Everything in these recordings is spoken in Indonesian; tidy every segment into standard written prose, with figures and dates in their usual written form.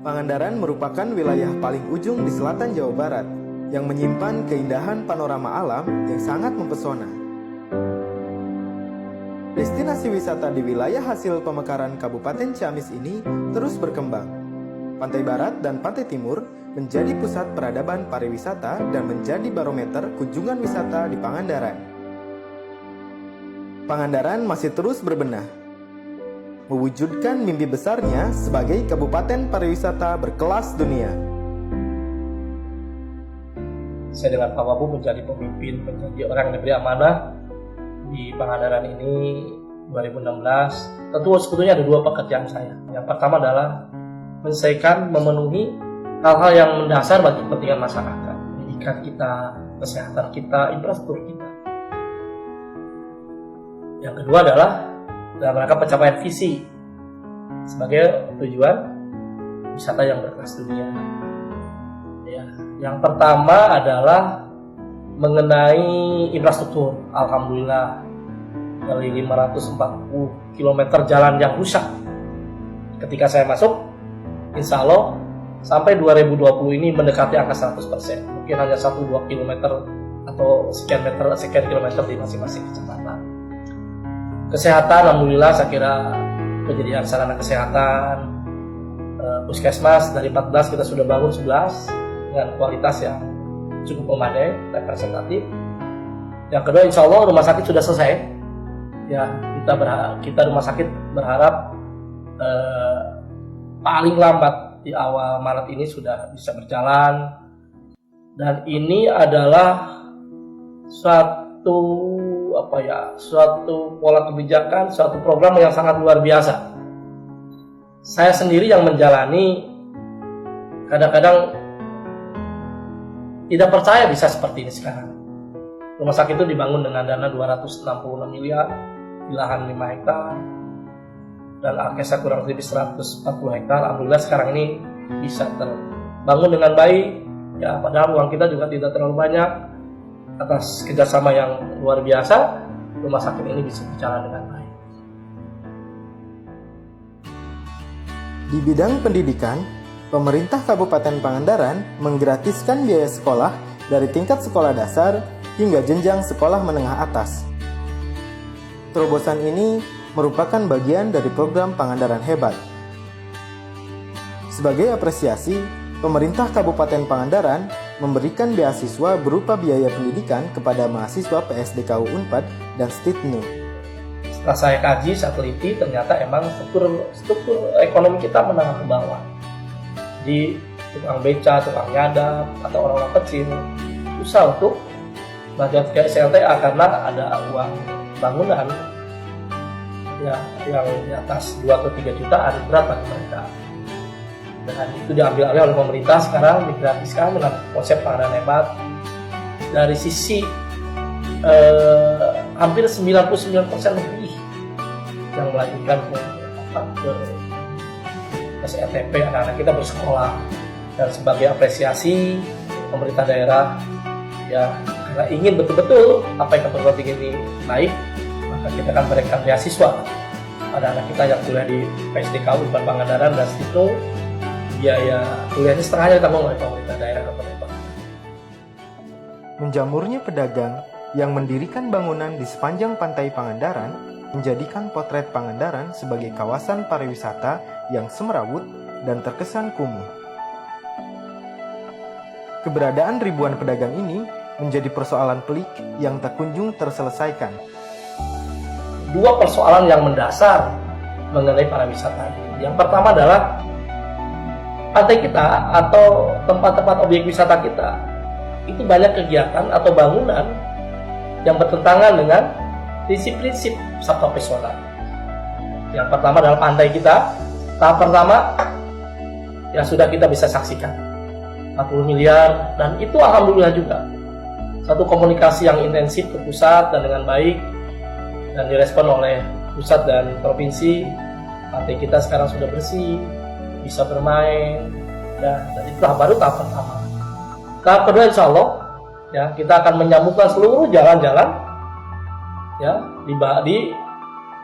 Pangandaran merupakan wilayah paling ujung di selatan Jawa Barat yang menyimpan keindahan panorama alam yang sangat mempesona. Destinasi wisata di wilayah hasil pemekaran Kabupaten Ciamis ini terus berkembang. Pantai Barat dan Pantai Timur menjadi pusat peradaban pariwisata dan menjadi barometer kunjungan wisata di Pangandaran. Pangandaran masih terus berbenah, mewujudkan mimpi besarnya sebagai kabupaten pariwisata berkelas dunia. Saya dengan Pak Wabu menjadi pemimpin, menjadi orang yang diberi amanah di Pangandaran ini 2016. Tentu sebetulnya ada dua pekerjaan saya. Yang pertama adalah menyelesaikan, memenuhi hal-hal yang mendasar bagi kepentingan masyarakat, pendidikan kita, kesehatan kita, infrastruktur kita. Yang kedua adalah dalam rangka pencapaian visi sebagai tujuan wisata yang berkelas dunia. Ya, yang pertama adalah mengenai infrastruktur. Alhamdulillah dari 540 km jalan yang rusak ketika saya masuk, insya Allah sampai 2020 ini mendekati angka 100%. Mungkin hanya 1-2 km atau sekian kilometer di masing-masing kecamatan. Kesehatan, alhamdulillah saya kira penyediaan sarana kesehatan, puskesmas dari 14 kita sudah bangun 11 dengan kualitas yang cukup memadai, representatif. Yang kedua, insya Allah rumah sakit sudah selesai. Ya, kita rumah sakit berharap paling lambat di awal Maret ini sudah bisa berjalan. Dan ini adalah suatu pola kebijakan, suatu program yang sangat luar biasa. Saya sendiri yang menjalani kadang-kadang tidak percaya bisa seperti ini sekarang. Rumah sakit itu dibangun dengan dana 266 miliar di lahan 5 hektar dan Arkesa kurang lebih 140 hektar. Alhamdulillah sekarang ini bisa terbangun dengan baik. Ya, padahal uang kita juga tidak terlalu banyak. Atas kerjasama yang luar biasa, rumah sakit ini bisa berjalan dengan baik. Di bidang pendidikan, pemerintah Kabupaten Pangandaran menggratiskan biaya sekolah dari tingkat sekolah dasar hingga jenjang sekolah menengah atas. Terobosan ini merupakan bagian dari program Pangandaran Hebat. Sebagai apresiasi, pemerintah Kabupaten Pangandaran memberikan beasiswa berupa biaya pendidikan kepada mahasiswa PSDKU Unpad dan Stitnu. Setelah saya kaji, saya teliti, ternyata emang struktur ekonomi kita menengah ke bawah. Di tukang beca, tukang nyadap, atau orang-orang kecil susah untuk belajar kayak SLTA karena ada uang bangunan ya, yang di atas 2 atau 3 jutaan berat bagi mereka. Dan itu diambil alih oleh pemerintah, sekarang digratiskan dengan konsep Pangandaran Hebat. Dari sisi hampir 99% lebih yang melanjutkan ke SLTP, anak-anak kita bersekolah. Dan sebagai apresiasi pemerintah daerah ya, karena ingin betul-betul apa yang perguruan tinggi ini naik, maka kita akan berikan beasiswa pada anak kita yang kuliah di PSDKU Unpad Pangandaran dan situ biaya kuliahnya setengahnya ditanggung oleh pemerintah daerah Kabupaten Pangandaran. Menjamurnya pedagang yang mendirikan bangunan di sepanjang pantai Pangandaran menjadikan potret Pangandaran sebagai kawasan pariwisata yang semrawut dan terkesan kumuh. Keberadaan ribuan pedagang ini menjadi persoalan pelik yang tak kunjung terselesaikan. Dua persoalan yang mendasar mengenai pariwisata ini. Yang pertama adalah pantai kita atau tempat-tempat objek wisata kita itu banyak kegiatan atau bangunan yang bertentangan dengan prinsip-prinsip Sabta Pesona. Yang pertama adalah pantai kita. Tahap pertama yang sudah kita bisa saksikan 40 miliar, dan itu alhamdulillah juga satu komunikasi yang intensif ke pusat dan dengan baik dan direspon oleh pusat dan provinsi. Pantai kita sekarang sudah bersih, bisa bermain ya, dan itu baru tahap pertama. Tahap kedua insya Allah ya, kita akan menyambungkan seluruh jalan-jalan ya di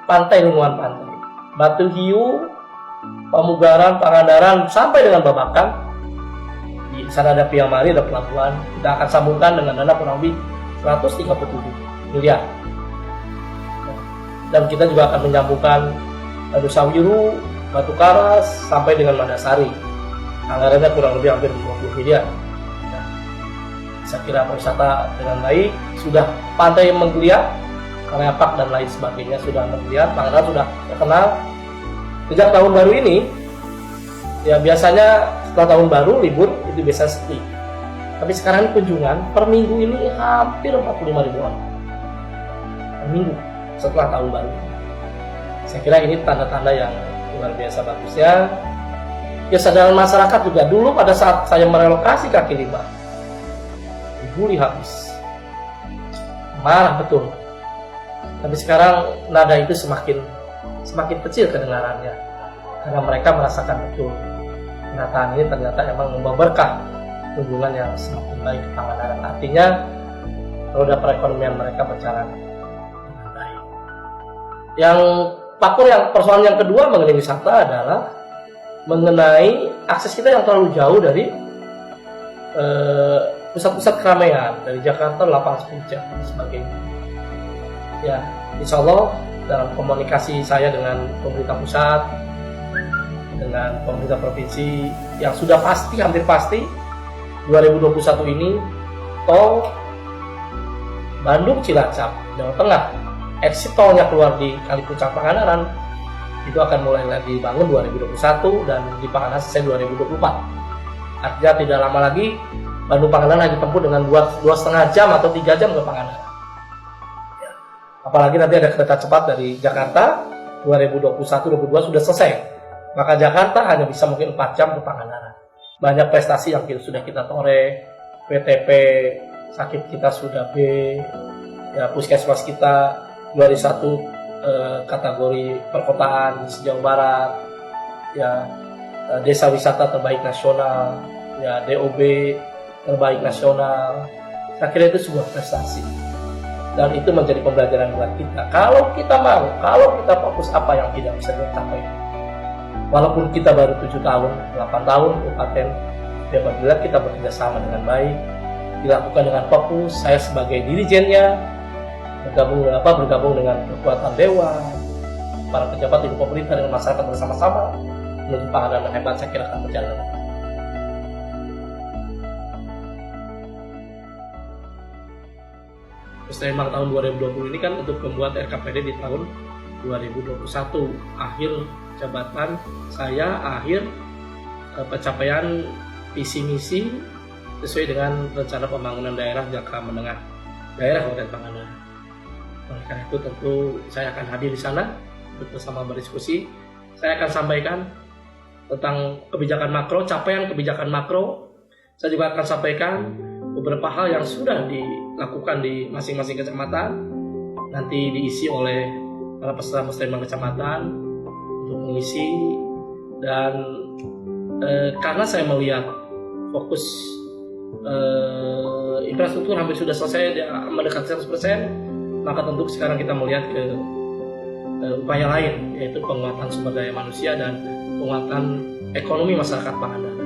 pantai, lingkungan pantai Batu Hiu Pamugaran, Pangandaran sampai dengan Babakan. Di sana ada Piamari, ada pelabuhan. Kita akan sambungkan dengan dana kurang lebih 137 miliar. Dan kita juga akan menyambungkan Dusawiru, Batu Karas sampai dengan Mandasari. Anggarannya kurang lebih hampir 20 miliar. Nah, saya kira pariwisata dengan baik, sudah pantai yang menggeliat, Kareapak dan lain sebagainya sudah menggeliat, Pangandaran sudah terkenal. Sejak tahun baru ini, ya biasanya setelah tahun baru libur itu biasa sepi. Tapi sekarang kunjungan per minggu ini hampir 45 ribu orang per minggu setelah tahun baru. Saya kira ini tanda-tanda yang luar biasa bagusnya. Kesadaran masyarakat juga dulu pada saat saya merelokasi kaki lima, dibully habis, marah betul. Tapi sekarang nada itu semakin kecil kedengarannya, karena mereka merasakan betul penataan ini ternyata emang membawa berkah kunjungan yang semakin baik ke Pangandaran. Artinya roda perekonomian mereka berjalan dengan baik. Yang persoalan yang kedua mengenai wisata adalah mengenai akses kita yang terlalu jauh dari pusat-pusat keramaian, dari Jakarta, lapangan kerja dan sebagainya. Ya, insya Allah dalam komunikasi saya dengan pemerintah pusat, dengan pemerintah provinsi, yang sudah pasti, hampir pasti 2021 ini tol Bandung Cilacap, Jawa Tengah, exit tolnya keluar di Kali Puncak Pangandaran itu akan mulai dibangun 2021 dan di Pangandaran selesai 2024. Artinya tidak lama lagi Bandung Pangandaran lagi tempuh dengan 2,5 jam atau 3 jam ke Pangandaran. Apalagi nanti ada kereta cepat dari Jakarta 2021-2022 sudah selesai. Maka Jakarta hanya bisa mungkin 4 jam ke Pangandaran. Banyak prestasi yang sudah kita toreh, PTP, sakit kita sudah B, ya puskesmas kita juara 1 kategori perkotaan di Jawa Barat, ya desa wisata terbaik nasional, ya DOB terbaik nasional. Saya kira itu sebuah prestasi. Dan itu menjadi pembelajaran buat kita. Kalau kita mau, kalau kita fokus apa yang tidak bisa dicapai. Walaupun kita baru 7 tahun, 8 tahun kabupaten, ya apabila kita bekerja sama dengan baik, dilakukan dengan fokus, saya sebagai dirijennya, bergabung dengan kekuatan dewan, para pejabat di pemerintah dengan masyarakat bersama-sama, menuju Pangandaran yang hebat, saya kira akan berjalan. Memang tahun 2020 ini kan untuk membuat RKPD di tahun 2021 akhir jabatan saya, akhir pencapaian visi misi sesuai dengan rencana pembangunan daerah jangka menengah daerah Kabupaten Pangandaran. Oleh karena itu tentu saya akan hadir di sana untuk bersama berdiskusi. Saya akan sampaikan tentang kebijakan makro, capaian kebijakan makro. Saya juga akan sampaikan beberapa hal yang sudah dilakukan di masing-masing kecamatan, nanti diisi oleh para peserta musliman kecamatan untuk mengisi. Dan karena saya melihat fokus infrastruktur hampir sudah selesai, mendekati 100%, maka tentu sekarang kita melihat ke upaya lain, yaitu penguatan sumber daya manusia dan penguatan ekonomi masyarakat Pangandaran.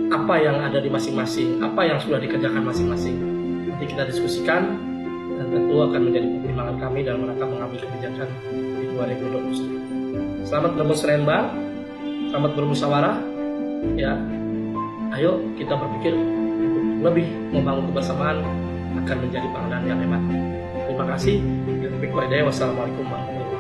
Apa yang ada di masing-masing, apa yang sudah dikerjakan masing-masing, nanti kita diskusikan dan tentu akan menjadi pertimbangan kami dalam rangka mengambil kebijakan di 2021. Selamat bermusyawarah, selamat bermusyawarah, ya. Ayo kita berpikir untuk lebih membangun kebersamaan akan menjadi Pangandaran yang hebat. Terima kasih. Wassalamualaikum warahmatullahi wabarakatuh.